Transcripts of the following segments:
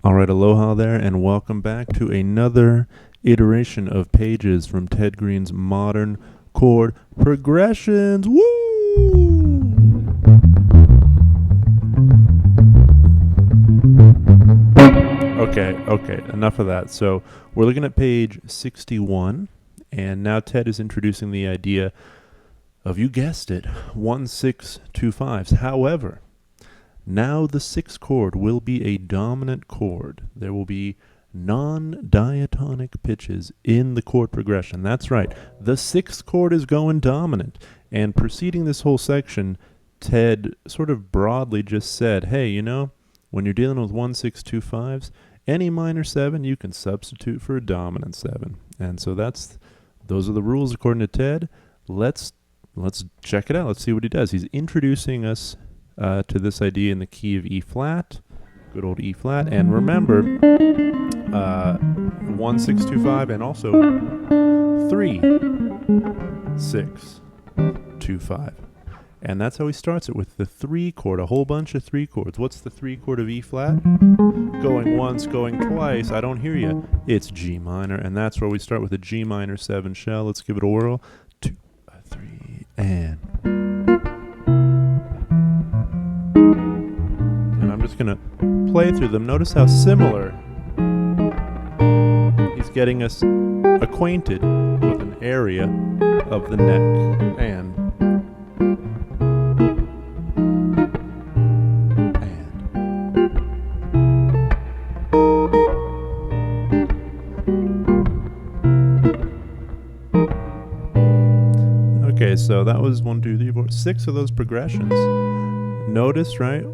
All right, aloha there, and welcome back to another iteration of pages from Ted Greene's modern chord progressions. Woo! Okay, enough of that. So we're looking at page 61, and now Ted is introducing the idea of, you guessed it, 1-6-2-5s. However, now the sixth chord will be a dominant chord. There will be non-diatonic pitches in the chord progression. That's right. The sixth chord is going dominant. And preceding this whole section, Ted sort of broadly just said, hey, you know, when you're dealing with 1-6-2-5s, any minor 7 you can substitute for a dominant 7. And so those are the rules according to Ted. Let's check it out. Let's see what he does. He's introducing us to this idea in the key of E flat, good old E flat, and remember 1-6-2-5 and also 3-6-2-5, and that's how he starts it, with the 3 chord, a whole bunch of 3 chords. What's the 3 chord of E flat? Going once, going twice. I don't hear you. It's G minor, and that's where we start with a G minor 7 shell. Let's give it a whirl. 2, 3, and I'm just going to play through them. Notice how similar he's getting us acquainted with an area of the neck. And okay, so that was 1, 2, 3, 4, 6 of those progressions. Notice, right?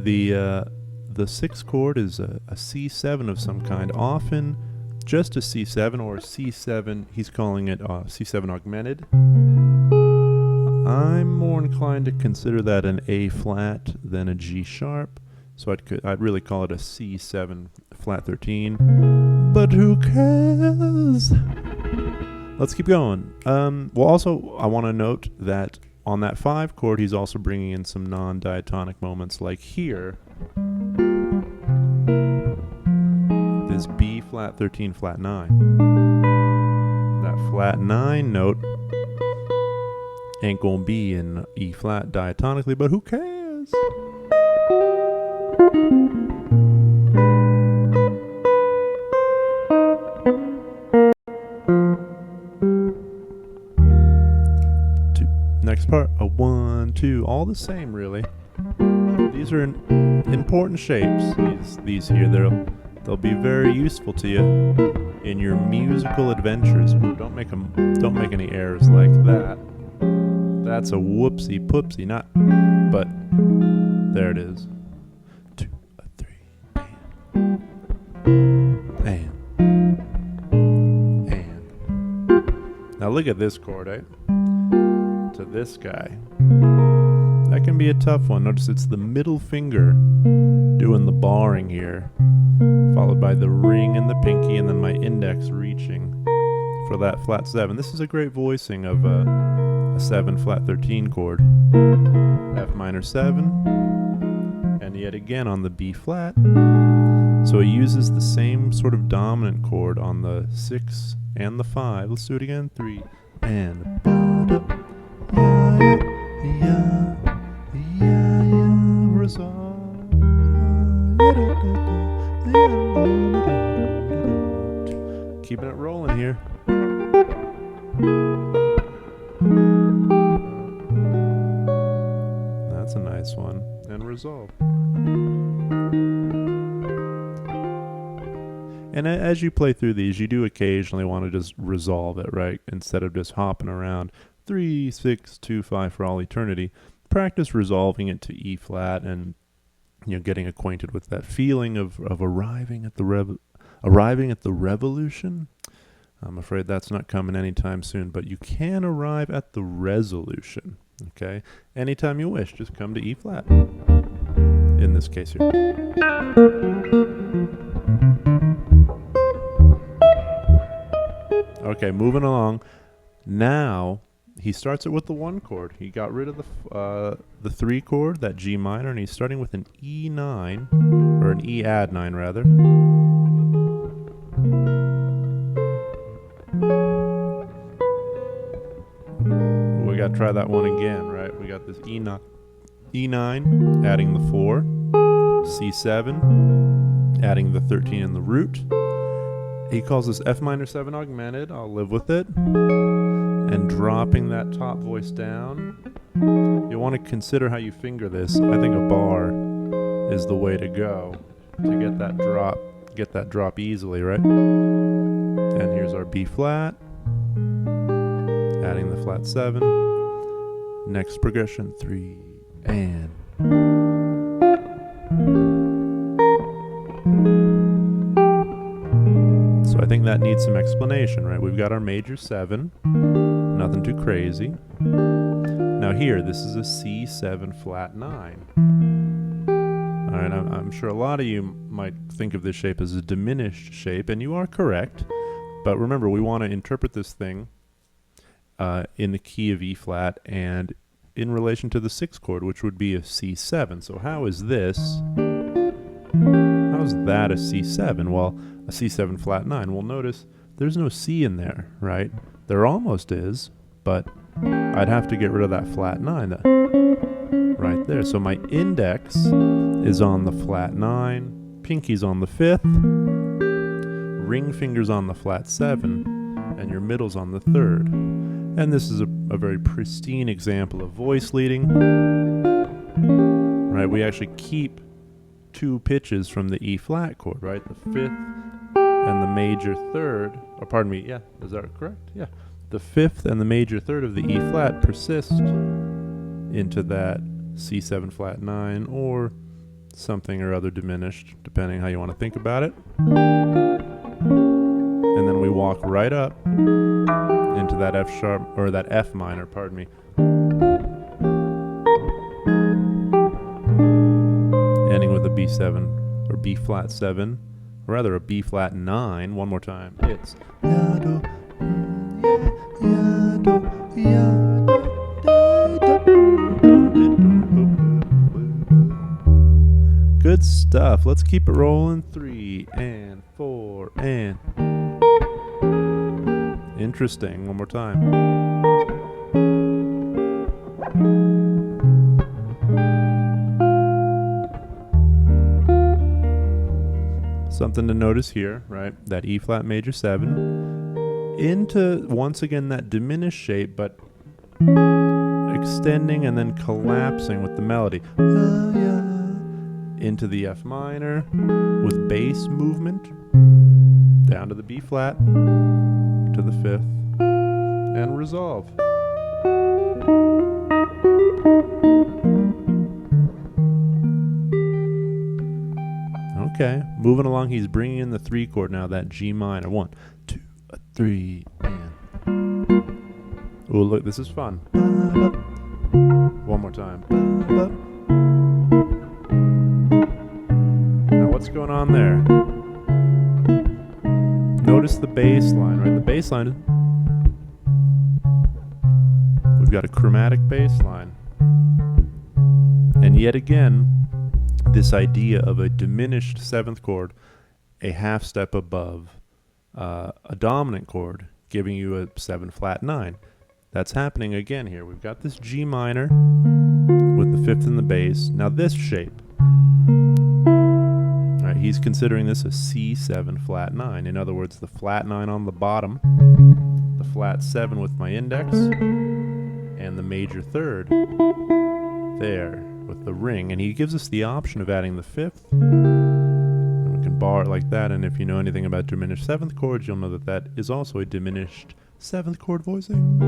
The sixth chord is a C7 of some kind, often just a C7 or a C7. He's calling it C7 augmented. I'm more inclined to consider that an A flat than a G sharp, so I'd really call it a C7 flat 13. But who cares? Let's keep going. Well, also I want to note that on that 5 chord, he's also bringing in some non-diatonic moments, like here, this B flat 13 flat 9. That flat 9 note ain't gonna be in E flat diatonically, but who cares? Next part, a 1, 2, all the same really. These are important shapes. These here, they'll be very useful to you in your musical adventures. Don't make any errors like that. That's a whoopsie poopsie, but there it is. 2, 3, and. Now look at this chord, eh? To this guy. That can be a tough one. Notice it's the middle finger doing the barring here, followed by the ring and the pinky, and then my index reaching for that flat 7. This is a great voicing of a 7 flat 13 chord. F minor 7, and yet again on the B flat. So he uses the same sort of dominant chord on the 6 and the 5. Let's do it again. 3 and resolve. Keeping it rolling here. That's a nice one. And resolve. And as you play through these, you do occasionally want to just resolve it, right? Instead of just hopping around 3, 6, 2, 5 for all eternity. Practice resolving it to E flat, and getting acquainted with that feeling of arriving at the revolution. I'm afraid that's not coming anytime soon, but you can arrive at the resolution. Okay, anytime you wish, just come to E flat. In this case here. Okay, moving along. Now he starts it with the 1 chord. He got rid of the 3 chord, that G minor, and he's starting with an E9, or an E add 9 rather. We got to try that one again, right? We got this E9, adding the 4, C7, adding the 13 in the root. He calls this F minor 7 augmented. I'll live with it. And dropping that top voice down. You'll want to consider how you finger this. I think a bar is the way to go to get that drop easily, right? And here's our B flat, adding the flat 7. Next progression, 3 and. So I think that needs some explanation, right? We've got our major 7, nothing too crazy. Now here, this is a C7 flat 9. All right, I'm sure a lot of you might think of this shape as a diminished shape, and you are correct. But remember, we want to interpret this thing in the key of E flat and in relation to the 6th chord, which would be a C7. So how is this? How's that a C7? Well, a C7 flat 9. Well, notice there's no C in there, right? There almost is, but I'd have to get rid of that flat 9 right there. So my index is on the flat 9, pinky's on the 5th, ring finger's on the flat 7, and your middle's on the 3rd. And this is a very pristine example of voice leading. Right, we actually keep 2 pitches from the E flat chord, right? The 5th and the major 3rd, or pardon me, yeah, is that correct? Yeah. The 5th and the major 3rd of the E flat persist into that C7 flat 9 or something or other diminished, depending how you want to think about it. And then we walk right up into that F sharp, or that F minor, pardon me. Ending with a B7 or B flat 7, or rather a B flat 9. One more time. It's good stuff. Let's keep it rolling. 3 and 4 and. Interesting. One more time. Something to notice here, right? That E flat major 7 into, once again, that diminished shape, but extending and then collapsing with the melody. Into the F minor with bass movement, down to the B flat, to the 5th, and resolve. Okay, moving along, he's bringing in the 3 chord now, that G minor. 1, 2, 3, and. Oh, look, this is fun. One more time. Now, what's going on there? Notice the bass line, right? The bass line, we've got a chromatic bass line. And yet again, this idea of a diminished 7th chord, a half step above a dominant chord, giving you a 7 flat 9. That's happening again here. We've got this G minor with the 5th in the bass. Now this shape, right, he's considering this a C7 flat 9. In other words, the flat 9 on the bottom, the flat 7 with my index, and the major 3rd there with the ring. And he gives us the option of adding the 5th. And we can bar it like that. And if you know anything about diminished 7th chords, you'll know that that is also a diminished 7th chord voicing.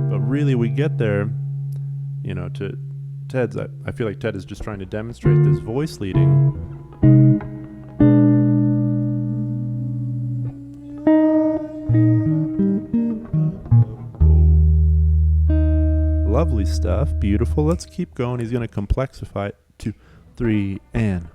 But really, we get there, you know, to Ted's. I feel like Ted is just trying to demonstrate this voice leading. Lovely stuff, beautiful. Let's keep going. He's going to complexify it. 2, 3, and.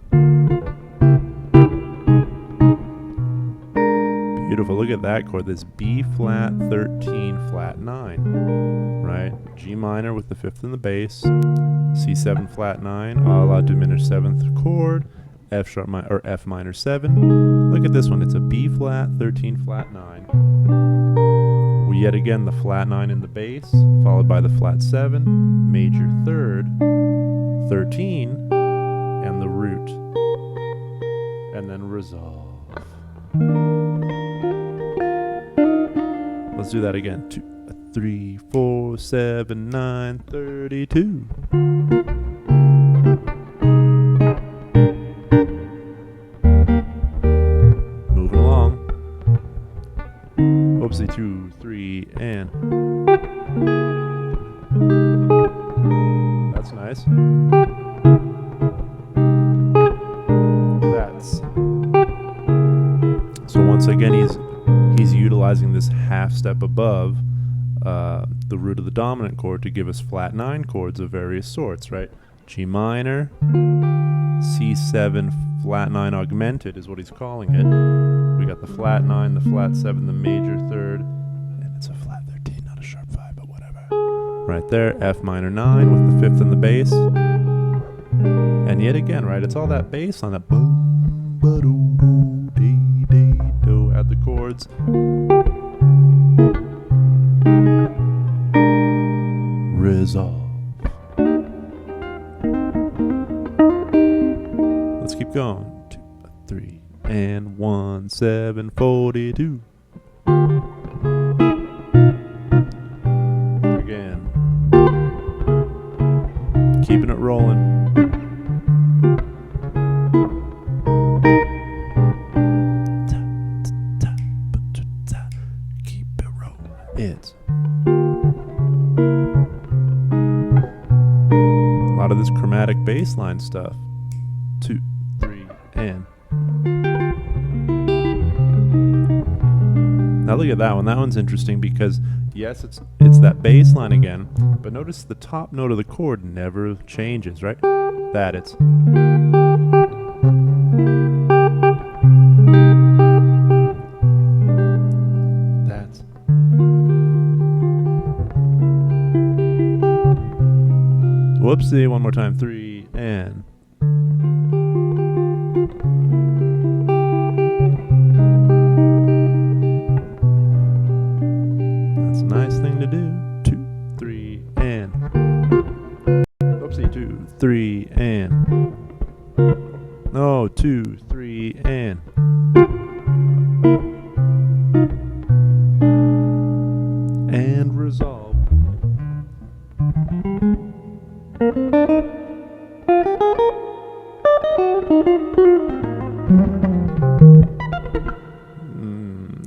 beautiful. Look at that chord. This B flat 13 flat 9, right? G minor with the 5th in the bass, C7 flat 9, a la diminished 7th chord, F sharp or F minor 7. Look at this one. It's a B flat 13 flat 9. Yet again, the flat 9 in the bass, followed by the flat 7, major 3rd, 13, and the root, and then resolve. Let's do that again. 2, 3, 4, 7, 9, 32. Moving along. Oopsie, 2, 3, and. That's nice. So once again, he's utilizing this half step above the root of the dominant chord to give us flat 9 chords of various sorts, right? G minor, C7 flat 9 augmented is what he's calling it. We got the flat 9, the flat 7, the major 3rd, and it's a flat 13, not a sharp 5, but whatever. Right there, F minor 9 with the 5th in the bass. And yet again, right, it's all that bass on that boom, ba-doo, doo, dee, dee, do. Add the chords. Resolve. Let's keep going. 2, 3, and 1, 7, 42. Again. Keeping it rolling. It's a lot of this chromatic bass line stuff. 2, 3, and. Now look at that one. That one's interesting because yes, it's that bass line again, but notice the top note of the chord never changes, right? That it's. Whoopsie, one more time. 3, and. That's a nice thing to do. 2, 3, and. Whoopsie, 2, 3, and. No, 2, 3, and. And resolve.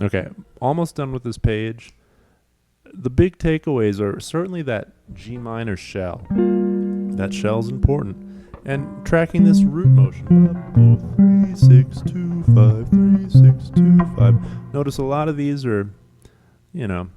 Okay, almost done with this page. The big takeaways are certainly that G minor shell. That shell's important. And tracking this root motion. 3, 6, 2, 5, 3, 6, 2, 5. Notice a lot of these are, they're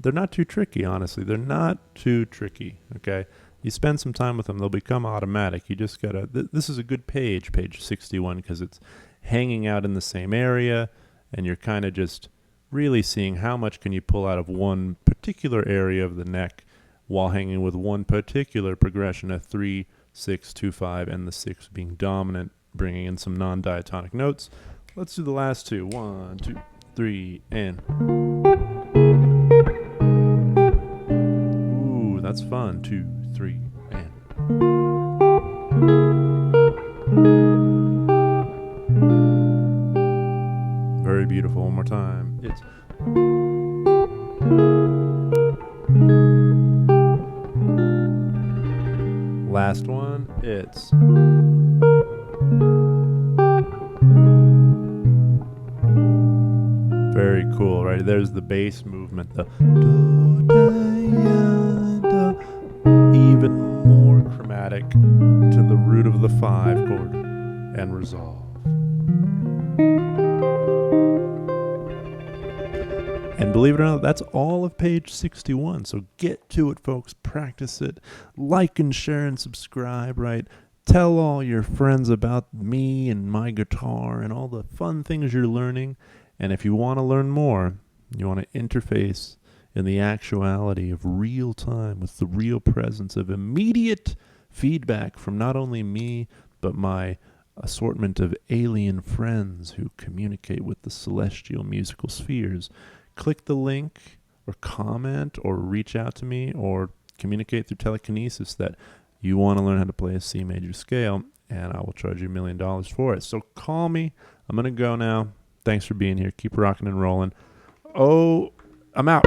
not too tricky, honestly. They're not too tricky, okay? You spend some time with them, they'll become automatic. You just gotta, this is a good page 61, because it's hanging out in the same area, and you're kind of just really seeing how much can you pull out of one particular area of the neck while hanging with one particular progression, a 3, 6, 2, 5, and the 6 being dominant, bringing in some non-diatonic notes. Let's do the last two. 1, 2, 3, and. Ooh, that's fun. 2, 3, and. Very beautiful. One more time. It's. Last one. It's. Very cool, right? There's the bass movement. The do, da, ya, da. Even more chromatic to the root of the 5 chord and resolve. And believe it or not, that's all of page 61. So get to it, folks. Practice it. Like and share and subscribe, right? Tell all your friends about me and my guitar and all the fun things you're learning. And if you want to learn more, you want to interface in the actuality of real time with the real presence of immediate feedback from not only me, but my assortment of alien friends who communicate with the celestial musical spheres, click the link or comment or reach out to me or communicate through telekinesis that you want to learn how to play a C major scale, and I will charge you $1 million for it. So call me. I'm going to go now. Thanks for being here. Keep rocking and rolling. Oh, I'm out.